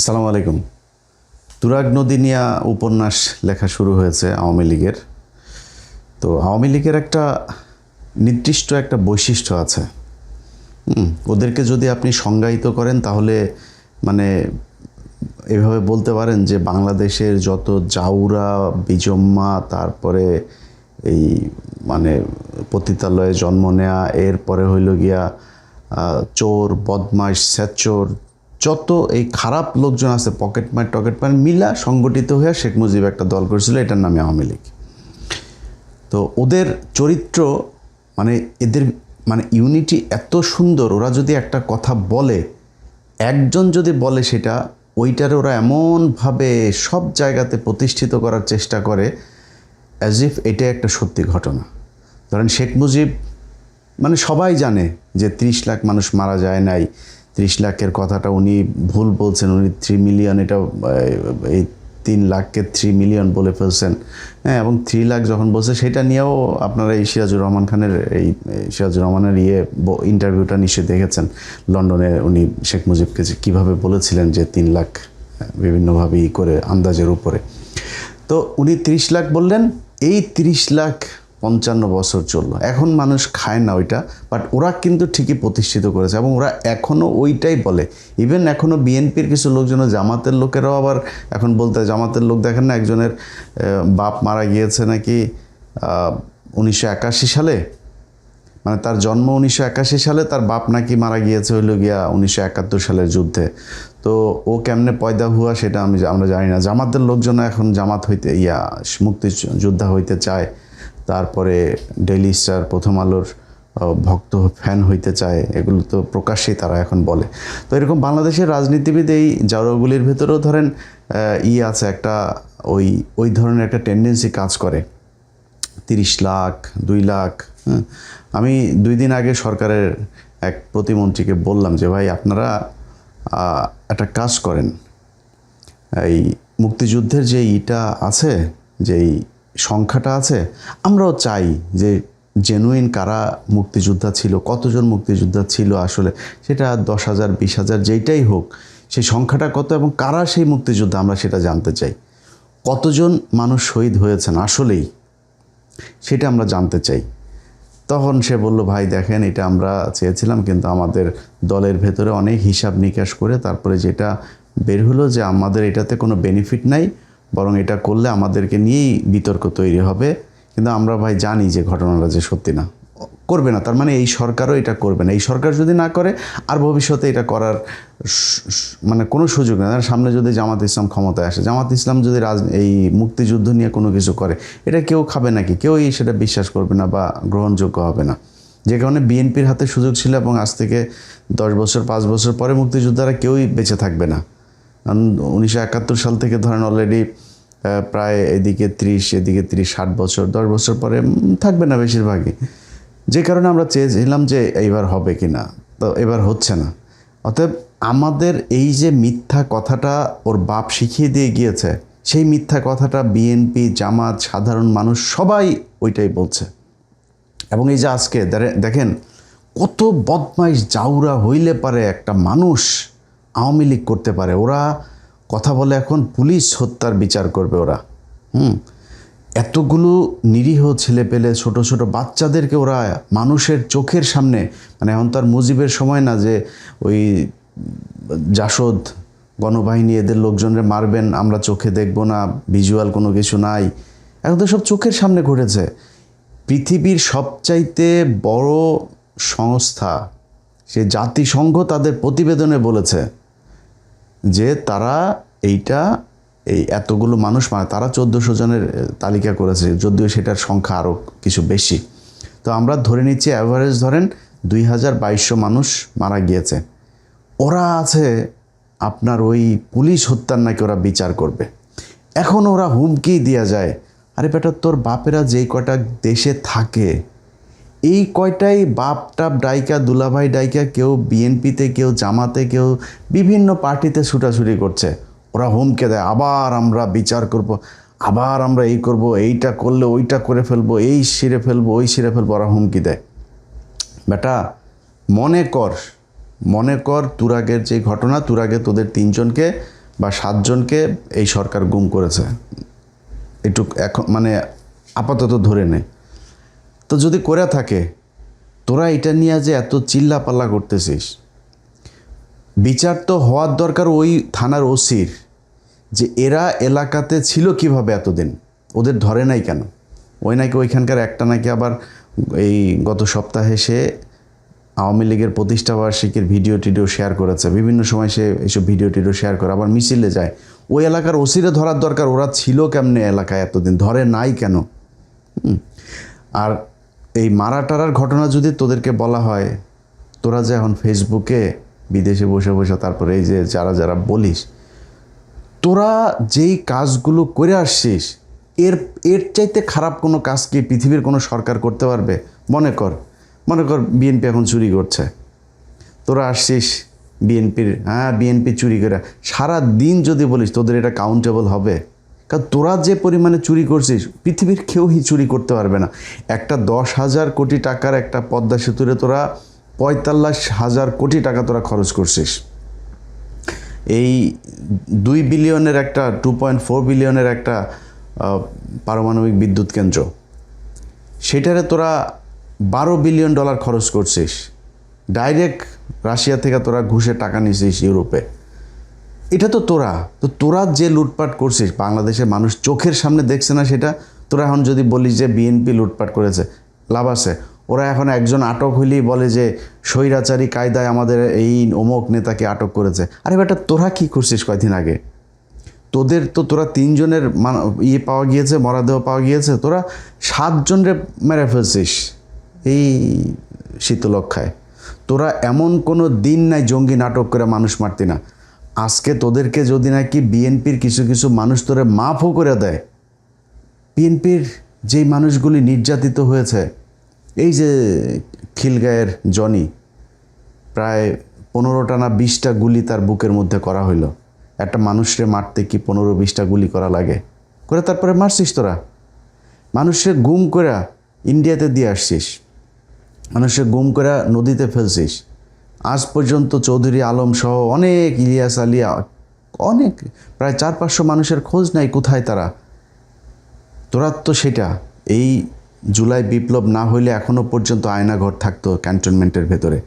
আসসালামু আলাইকুম। তুরাগ নদী নিয়ে উপন্যাস লেখা শুরু হয়েছে আওয়ামী লীগের। তো আওয়ামী লীগের একটা নির্দিষ্ট একটা বৈশিষ্ট্য আছে। ওদেরকে যদি আপনি সংজ্ঞায়িত করেন তাহলে মানে এভাবে বলতে পারেন যে বাংলাদেশের যত জাউরা বিজম্মা, তারপরে এই মানে পতিতালয়ে জন্ম নেয়া, এরপরে হইল গিয়া চোর বদমাইশ স্যাচোর, যত এই খারাপ লোকজন আছে টকেটমার মিলা সংগঠিত হয়ে শেখ মুজিব একটা দল করেছিল, এটার নামে আওয়ামী লীগ। তো ওদের চরিত্র মানে এদের মানে ইউনিটি এত সুন্দর, ওরা যদি একটা কথা বলে, একজন যদি বলে সেটা ওইটারে ওরা এমনভাবে সব জায়গাতে প্রতিষ্ঠিত করার চেষ্টা করে অ্যাজ ইফ এটা একটা সত্যি ঘটনা। ধরেন শেখ মুজিব মানে সবাই জানে যে 30 লাখ মানুষ মারা যায় নাই, 30 লাখের কথাটা উনি ভুল বলছেন, উনি 3 মিলিয়ন, এটা এই 3 লাখকে 3 মিলিয়ন বলে ফেলছেন। হ্যাঁ, এবং 3 লাখ যখন বলছে সেটা নিয়েও আপনারা এই সিরাজুর রহমান খানের সিরাজুর রহমানের ইন্টারভিউটা নিশ্চয়ই দেখেছেন। লন্ডনে উনি শেখ মুজিবকে যে কীভাবে বলেছিলেন যে 3 লাখ বিভিন্নভাবেই করে আন্দাজের উপরে। তো উনি 30 লাখ বললেন, এই 30 লাখ 55 বছর চললো, এখন মানুষ খায় না ওইটা, বাট ওরা কিন্তু ঠিকই প্রতিষ্ঠিত করেছে এবং ওরা এখনও ওইটাই বলে। ইভেন এখনও বিএনপির কিছু লোকজন, জামাতের লোকেরাও আবার এখন বলতে, জামাতের লোক দেখেন না, একজনের বাপ মারা গিয়েছে নাকি 1981 সালে, মানে তার জন্ম 1981 সালে, তার বাপ নাকি মারা গিয়েছে হইল গিয়া 1971 সালের যুদ্ধে। তো ও কেমনে পয়দা হুয়া সেটা আমরা জানি না। জামাতের লোকজন এখন জামাত হইতে মুক্তিযোদ্ধা হইতে চায়, তারপরে ডেইলি স্টার, প্রথম আলোর ভক্ত ফ্যান হইতে চায়, এগুলো তো প্রকাশ্যেই তারা এখন বলে। তো এরকম বাংলাদেশের রাজনীতিবিদ এই জাউরাগুলির ভেতরেও ধরেন আছে একটা, ওই ধরনের একটা টেন্ডেন্সি কাজ করে। 30 লাখ 2 লাখ। আমি 2 দিন আগে সরকারের এক প্রতিমন্ত্রীকে বললাম যে ভাই, আপনারা একটা কাজ করেন, এই মুক্তিযুদ্ধের যে আছে, যেই সংখ্যাটা আছে, আমরাও চাই যে জেনুইন কারা মুক্তিযোদ্ধা ছিল, কতজন মুক্তিযোদ্ধা ছিল আসলে, সেটা 10,000 20,000 যেইটাই হোক, সেই সংখ্যাটা কত এবং কারা সেই মুক্তিযোদ্ধা আমরা সেটা জানতে চাই। কতজন মানুষ শহীদ হয়েছেন আসলেই, সেটা আমরা জানতে চাই। তখন সে বলল, ভাই দেখেন, এটা আমরা চেয়েছিলাম, কিন্তু আমাদের দলের ভেতরে অনেক হিসাব নিকাশ করে তারপরে যেটা বের হলো যে আমাদের এটাতে কোনো বেনিফিট নাই, বরং এটা করলে আমাদেরকে নিয়েই বিতর্ক তৈরি হবে। কিন্তু আমরা ভাই জানি যে ঘটনাটা যে সত্যি না, করবে না। তার মানে এই সরকারও এটা করবে না। এই সরকার যদি না করে, আর ভবিষ্যতে এটা করার মানে কোনো সুযোগ নেই। সামনে যদি জামাত ইসলাম ক্ষমতায় আসে, জামাত ইসলাম যদি এই মুক্তিযুদ্ধ নিয়ে কোনো কিছু করে, এটা কেউ খাবে নাকি? কেউই সেটা বিশ্বাস করবে না বা গ্রহণযোগ্য হবে না। যে কারণে বিএনপির হাতে সুযোগ ছিল এবং আজ থেকে 10 বছর 5 বছর পরে মুক্তিযোদ্ধারা কেউই বেঁচে থাকবে না। কারণ 1971 সাল থেকে ধরেন অলরেডি প্রায় এদিকে 30, এদিকে 30-60 বছর, 10 বছর পরে থাকবে না বেশিরভাগই। যে কারণে আমরা চেয়েছিলাম যে এইবার হবে কি না, তো এবার হচ্ছে না। অতএব আমাদের এই যে মিথ্যা কথাটা ওর বাপ শিখিয়ে দিয়ে গিয়েছে, সেই মিথ্যা কথাটা বিএনপি, জামাত, সাধারণ মানুষ সবাই ওইটাই বলছে। এবং এই যে আজকে দেখেন কত বদমাইশ জাউরা হইলে পারে একটা মানুষ আওয়ামী লীগ করতে পারে। ওরা কথা বলে এখন পুলিশ হত্যার বিচার করবে ওরা। এতগুলো নিরীহ ছেলে পেলে, ছোট ছোট বাচ্চাদেরকে ওরা মানুষের চোখের সামনে, মানে এখন তার মুজিবের সময় না যে ওই জাসদ গণবাহিনী এদের লোকজনরে মারবেন, আমরা চোখে দেখব না, ভিজুয়াল কোনো কিছু নাই, এখন তো সব চোখের সামনে ঘটেছে। পৃথিবীর সবচাইতে বড় সংস্থা সে জাতিসংঘ তাদের প্রতিবেদনে বলেছে যে তারা এই এতগুলো মানুষ মানে তারা 1400 জনের তালিকা করেছে, যদিও সেটার সংখ্যা আরও কিছু বেশি। তো আমরা ধরে নিচ্ছি অ্যাভারেজ ধরেন 2200 মানুষ মারা গিয়েছে। ওরা আছে আপনার ওই পুলিশ হত্যার নাকি ওরা বিচার করবে। এখন ওরা হুমকি দেওয়া যায়, আরে বেটা, তোর বাপেরা যেই কয়টা দেশে থাকে, এই কয়টাই বাপ টাপ ডাইকা, দুলাভাই ডাইকা, কেউ বিএনপিতে, কেউ জামাতে, কেউ বিভিন্ন পার্টিতে ছুটাছুটি করছে। ওরা হুমকে দেয়, আবার আমরা বিচার করব, আবার আমরা এই করব, এইটা করলে ওইটা করে ফেলবো, এই সিরে ফেলবো, ওই সিরে ফেলবো, ওরা হুমকি দেয়। বেটা মনে কর তুরাগের যে ঘটনা, তুরাগে তোদের 3 জনকে বা 7 জনকে এই সরকার গুম করেছে, একটু এখন মানে আপাতত ধরে নেয়। তো যদি করে থাকে, তোরা এটা নিয়ে যে এত চিল্লাপাল্লা করতেছিস, বিচার তো হওয়ার দরকার ওই থানার ওসির, যে এরা এলাকাতে ছিল কিভাবে এতদিন, ওদের ধরে নাই কেন? ওই নাকি ওইখানকার একটা নাকি আবার এই গত সপ্তাহে সে আওয়ামী লীগের প্রতিষ্ঠাবার্ষিকীর ভিডিও টিডিও শেয়ার করেছে, বিভিন্ন সময় সে এইসব ভিডিও টিডিও শেয়ার করে, আবার মিছিলে যায়। ওই এলাকার ওসিরে ধরার দরকার, ওরা ছিল কেমনে এলাকায় এতদিন, ধরে নাই কেন? আর এই মারা টারার ঘটনা যদি তোদেরকে বলা হয়, তোরা যে এখন ফেসবুকে বিদেশে বসে বসে তারপরে এই যে যারা যারা বলিস, তোরা যেই কাজগুলো করে আসছিস, এর এর চাইতে খারাপ কোনো কাজ কি পৃথিবীর কোনো সরকার করতে পারবে? মনে কর বিএনপি এখন চুরি করছে, তোরা আসছিস বিএনপি চুরি করে সারা দিন যদি বলিস, তোদের এটা কাউন্টেবল হবে? কারণ তোরা যে পরিমাণে চুরি করছিস, পৃথিবীর কেউই চুরি করতে পারবে না। একটা 10,000 কোটি টাকার একটা পদ্মা সেতুরে তোরা 45,000 কোটি টাকা তোরা খরচ করছিস। এই 2 বিলিয়নের একটা 2.4 বিলিয়নের একটা পারমাণবিক বিদ্যুৎ কেন্দ্র, সেটারে তোরা $12 বিলিয়ন খরচ করছিস। ডাইরেক্ট রাশিয়া থেকে তোরা ঘুষে টাকা নিছিস ইউরোপে। এটা তো তোরা যে লুটপাট করছিস, বাংলাদেশের মানুষ চোখের সামনে দেখছে না সেটা? তোরা এখন যদি বলিস যে বিএনপি লুটপাট করেছে, লাভ আছে? ওরা এখন একজন আটক হইলেই বলে যে স্বৈরাচারী কায়দায় আমাদের এই অমুক নেতাকে আটক করেছে। আরে বেটা, তোরা কি করছিস কয়দিন আগে? তোরা 3 জনের পাওয়া গিয়েছে, মরদেহ পাওয়া গিয়েছে, তোরা 7 জনের মেরে ফেলছিস এই শীতলক্ষায়। তোরা এমন কোনো দিন নাই জঙ্গি নাটক করে মানুষ মারতি না। আজকে তোদেরকে যদি নাকি বিএনপির কিছু কিছু মানুষ তোরে মাফও করে দেয়, বিএনপির যেই মানুষগুলি নির্যাতিত হয়েছে, এই যে খিলগাঁয়ের জনি, প্রায় 15টা না 20টা গুলি তার বুকের মধ্যে করা হইল। একটা মানুষরে মারতে কি 15-20টা গুলি করা লাগে? করে তারপরে মারছিস তোরা। মানুষের গুম করে ইন্ডিয়াতে দিয়ে আসছিস, মানুষের গুম করে নদীতে ফেলছিস। আজ পর্যন্ত চৌধুরী আলম সহ অনেক, ইলিয়াস আলিয়া, অনেক, প্রায় 400-500 মানুষের খোঁজ নাই, কোথায় তারা? তোরা তো সেটা, এই জুলাই বিপ্লব না হইলে এখনও পর্যন্ত আয়নাঘর থাকতো ক্যান্টনমেন্টের ভেতরে।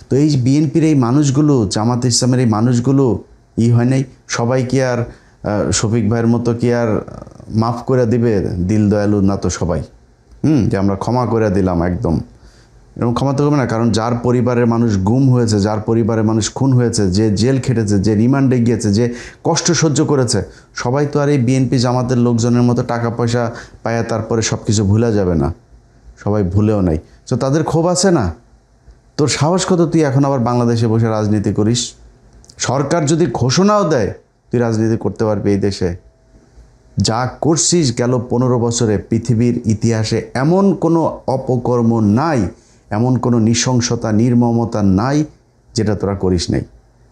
তো এই বিএনপির এই মানুষগুলো, জামাত ইসলামের এই মানুষগুলো হয় নাই? সবাই কি আর শফিক ভাইয়ের মতো কি আর মাফ করে দিবে? দিল দয়ালু না তো সবাই, যে আমরা ক্ষমা করে দিলাম একদম, এরকম ক্ষমা তো করবে না। কারণ যার পরিবারের মানুষ গুম হয়েছে, যার পরিবারের মানুষ খুন হয়েছে, যে জেল খেটেছে, যে রিমান্ডে গিয়েছে, যে কষ্ট সহ্য করেছে, সবাই তো আর এই বিএনপি জামাতের লোকজনের মতো টাকা পয়সা পায়া তারপরে সব কিছু ভুলে যাবে না। সবাই ভুলেও নাই, তো তাদের ক্ষোভ আছে না? তোর সাহস কত তুই এখন আবার বাংলাদেশে বসে রাজনীতি করিস? সরকার যদি ঘোষণাও দেয়, তুই রাজনীতি করতে পারবি এই দেশে? যা করছিস গেল 15 বছরে, পৃথিবীর ইতিহাসে এমন কোনো অপকর্ম নাই, এমন কোনো নৃশংসতা, নির্মমতা নাই যেটা তোরা করিস নাই।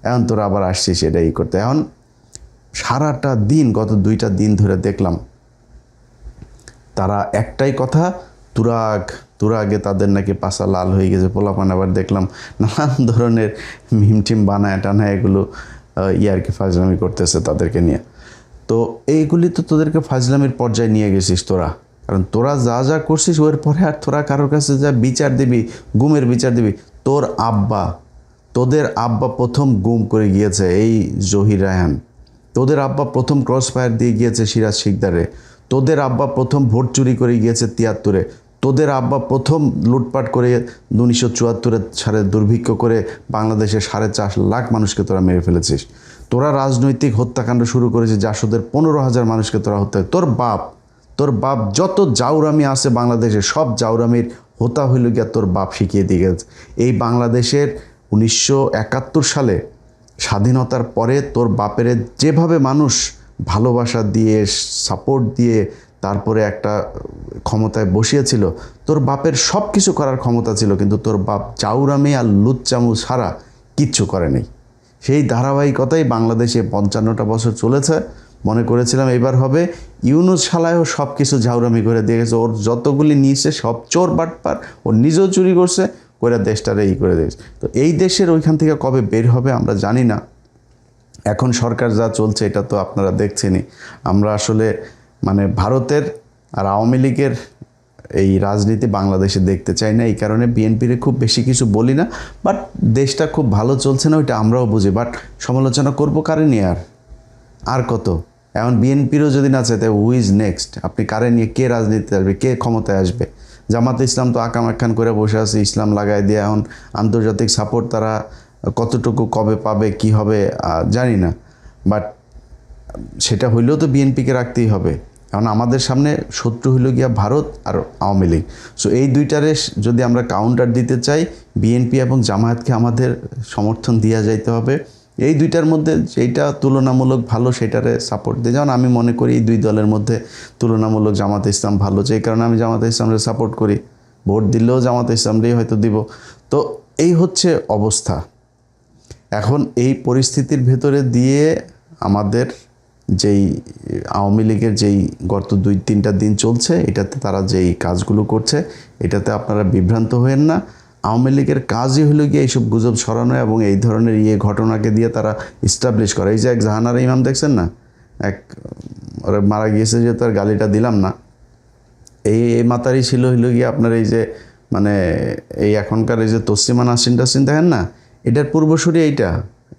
এখন তোরা আবার আসছিস এটাই করতে। এখন সারাটা দিন, গত 2টা দিন ধরে দেখলাম তারা একটাই কথা, তুরাগে তাদের নাকি পাশা লাল হয়ে গেছে পোলাপান। আবার দেখলাম নানান ধরনের মিমটিম বানায় টানায় এগুলো ইয়ারকি ফাজলামি করতেছে তাদেরকে নিয়ে। তো এইগুলি তো তোদেরকে ফাজলামির পর্যায়ে নিয়ে গেছিস তোরা। কারণ তোরা যা যা করছিস ওর পরে আর তোরা কারোর কাছে যা বিচার দিবি, গুমের বিচার দিবি। তোদের আব্বা প্রথম গুম করে গিয়েছে এই জহির রায়হান। তোদের আব্বা প্রথম ক্রস ফায়ার দিয়ে গিয়েছে সিরাজ শিকদারে। তোদের আব্বা প্রথম ভোট চুরি করে গিয়েছে 73-এ। তোদের আব্বা প্রথম লুটপাট করে 1974-এ সারে দুর্ভিক্ষ করে বাংলাদেশের 4.5 লাখ মানুষকে তোরা মেরে ফেলেছিস। তোরা রাজনৈতিক হত্যাকাণ্ড শুরু করেছিস, জাসদের 15,000 মানুষকে তোরা হত্যা। তোর বাপ যত জাউরামি আছে বাংলাদেশে, সব জাউরামির হোতা হইল গিয়া তোর বাপ শিখিয়ে দিয়ে গেছে। এই বাংলাদেশের 1971 সালে স্বাধীনতার পরে তোর বাপের যেভাবে মানুষ ভালোবাসা দিয়ে, সাপোর্ট দিয়ে তারপরে একটা ক্ষমতায় বসিয়েছিল, তোর বাপের সব কিছু করার ক্ষমতা ছিল, কিন্তু তোর বাপ জাউরামি আর লুচ্চামু ছাড়া কিচ্ছু করে নেই। সেই ধারাবাহিকতাই বাংলাদেশে 55টা বছর চলেছে। মনে করেছিলাম এবার হবে। ইউনূস শালায়ও সব কিছু ঝাউরামি করে দিয়ে গেছে। ওর যতগুলি নিয়েছে সব চোর বাটপার, ও নিজেও চুরি করছে, করে দেশটারে করে দিয়েছে। তো এই দেশের ওইখান থেকে কবে বের হবে আমরা জানি না, এখন সরকার যা চলছে এটা তো আপনারা দেখছেনই। আমরা আসলে মানে ভারতের আর আওয়ামী লীগের এই রাজনীতি বাংলাদেশে দেখতে চাই না, এই কারণে বিএনপির খুব বেশি কিছু বলি না। বাট দেশটা খুব ভালো চলছে না ওইটা আমরাও বুঝি, বাট সমালোচনা করবো কারে নিয়ে? আর কত? এখন বিএনপিরও যদি না চায়, তাই হু ইজ নেক্সট? আপনি কারে নিয়ে, কে রাজনীতিতে আসবে, কে ক্ষমতায় আসবে? জামাতে ইসলাম তো আকাম একখান করে বসে আছে, ইসলাম লাগাই দিয়ে। এখন আন্তর্জাতিক সাপোর্ট তারা কতটুকু কবে পাবে, কি হবে জানি না, বাট সেটা হইলেও তো বিএনপিকে রাখতেই হবে। কারণ আমাদের সামনে শত্রু হইল গিয়া ভারত আর আওয়ামী লীগ। সো এই দুইটারে যদি আমরা কাউন্টার দিতে চাই, বিএনপি এবং জামায়াতকে আমাদের সমর্থন দেওয়া যাইতে হবে। এই দুইটার মধ্যে যেটা তুলনামূলক ভালো সেটারে সাপোর্ট দিয়ে, যেমন আমি মনে করি এই দুই দলের মধ্যে তুলনামূলক জামাতে ইসলাম ভালো, যেই কারণে আমি জামাতে ইসলামরে সাপোর্ট করি। ভোট দিলেও জামাতে ইসলামরেই হয়তো দিব। তো এই হচ্ছে অবস্থা। এখন এই পরিস্থিতির ভেতরে দিয়ে আমাদের যেই আওয়ামী লীগের যেই গত 2-3টা দিন চলছে, এটাতে তারা যেই কাজগুলো করছে, এটাতে আপনারা বিভ্রান্ত হয়েন না। আওয়ামী লীগের কাজই হলো গিয়ে এইসব গুজব ছড়ানো এবং এই ধরনের ঘটনাকে দিয়ে তারা ইস্টাবলিশ করে। এই যে এক জাহানারা ইমাম দেখছেন না, এক ওরা মারা গিয়েছে, যে তার গালিটা দিলাম না, এই মাতারই ছিল হইল গিয়ে আপনার এই যে মানে এই এখনকার এই যে তসলিমা নাসরিন টাসরিন দেখেন না, এটার পূর্বসূরি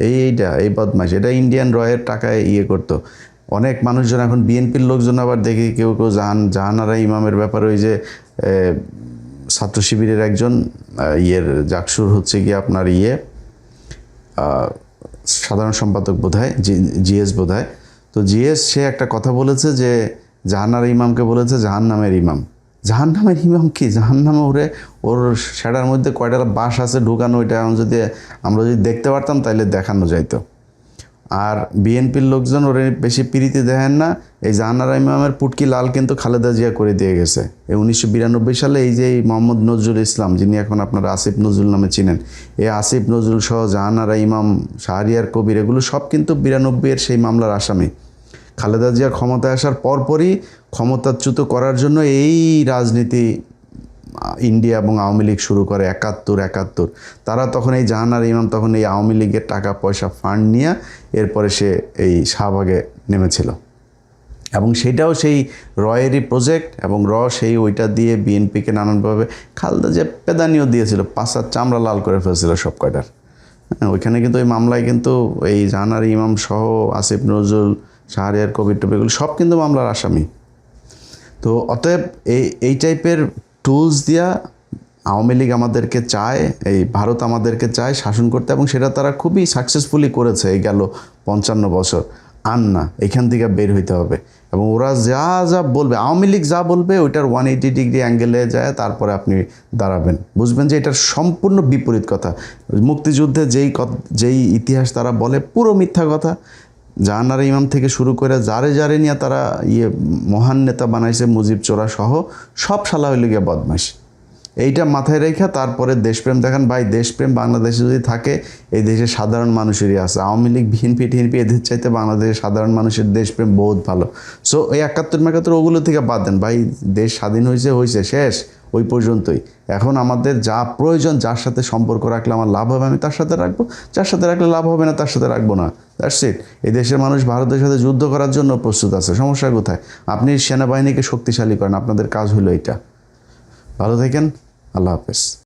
এই বদমাশ, এটা ইন্ডিয়ান রয়ের টাকায় করতো। অনেক মানুষজন এখন বিএনপির লোকজন আবার দেখি কেউ জাহানারা ইমামের ব্যাপারে ওই যে ছাত্র শিবিরের একজন জাকসুর হচ্ছে গিয়ে আপনার সাধারণ সম্পাদক বোধহয়, জিএস বোধহয়। তো জিএস সে একটা কথা বলেছে যে জাহানারা ইমামকে বলেছে জাহান্নামের ইমাম। জাহান্নামের ইমাম কি? জাহান্নামে ওর সেটার মধ্যে কয়টা বাস আছে ঢুকানো, ওইটা এখন যদি আমরা দেখতে পারতাম তাহলে দেখানো যাইতো। আর বিএনপির লোকজন ওরে বেশি প্রীতি দেখেন না। এই জাহানারা ইমামের পুটকি লাল কিন্তু খালেদা জিয়া করে দিয়ে গেছে। এই 1992 সালে এই যে মোহাম্মদ নজরুল ইসলাম, যিনি এখন আপনারা আসিফ নজরুল নামে চিনেন, এই আসিফ নজরুল সহ জাহানারা ইমাম, শাহরিয়ার কবির, এগুলো সব কিন্তু 92-এর সেই মামলার আসামি। খালেদা জিয়া ক্ষমতায় আসার পরপরই ক্ষমতাচ্যুত করার জন্য এই রাজনীতি ইন্ডিয়া এবং আওয়ামী লীগ শুরু করে 71। তারা তখন এই জাহানারা ইমাম তখন এই আওয়ামী লীগের টাকা পয়সা ফান্ড নিয়ে এরপরে সে এই শাহবাগে নেমেছিল, এবং সেটাও সেই রয়েরই প্রজেক্ট, এবং সেই ওইটা দিয়ে বিএনপিকে নানানভাবে খালেদা জিয়া পেদানিও দিয়েছিল, পাঁচার চামড়া লাল করে ফেলছিল সব কয়টার। ওইখানে কিন্তু ওই মামলায় কিন্তু এই জাহানারা ইমাম সহ আসিফ নজরুল, শাহরিয়ার কবির টবিগুলো সব কিন্তু মামলার আসামি। তো অতএব এই টাইপের টুলস দিয়া আওয়ামী লীগ আমাদেরকে চায়, এই ভারত আমাদেরকে চায় শাসন করতে, এবং সেটা তারা খুবই সাকসেসফুলি করেছে এই গেল 55 বছর। আর না, এখান থেকে বের হইতে হবে, এবং ওরা যা যা বলবে, আওয়ামী লীগ যা বলবে ওইটার 180 ডিগ্রি অ্যাঙ্গেলে যায়, তারপরে আপনি দাঁড়াবেন, বুঝবেন যে এটার সম্পূর্ণ বিপরীত কথা। মুক্তিযুদ্ধে যেই ইতিহাস তারা বলে পুরো মিথ্যা কথা। জাহানারা ইমাম থেকে শুরু করে যারে নিয়ে তারা মহান নেতা বানাইছে, মুজিব চোরা সহ সব শালা হইলে গিয়ে বদমাইশ। এইটা মাথায় রেখে তারপরে দেশপ্রেম দেখান। ভাই, দেশপ্রেম বাংলাদেশে যদি থাকে, এই দেশের সাধারণ মানুষেরই আছে। আওয়ামী লীগ, বিএনপি টিএনপি এদের চাইতে বাংলাদেশের সাধারণ মানুষের দেশপ্রেম বহুত ভালো। সো এই 71 ওগুলো থেকে বাদ দেন ভাই। দেশ স্বাধীন হয়েছে শেষ, ওই পর্যন্তই। এখন আমাদের যা প্রয়োজন, যার সাথে সম্পর্ক রাখলে আমার লাভ হবে আমি তার সাথে রাখবো, যার সাথে রাখলে লাভ হবে না তার সাথে রাখবো না। That's it. এই দেশের মানুষ ভারতের সাথে যুদ্ধ করার জন্য প্রস্তুত আছে, সমস্যা কোথায়? আপনি সেনাবাহিনীকে শক্তিশালী করেন, আপনাদের কাজ হলো এইটা। ভালো থাকেন, আল্লাহ হাফেজ।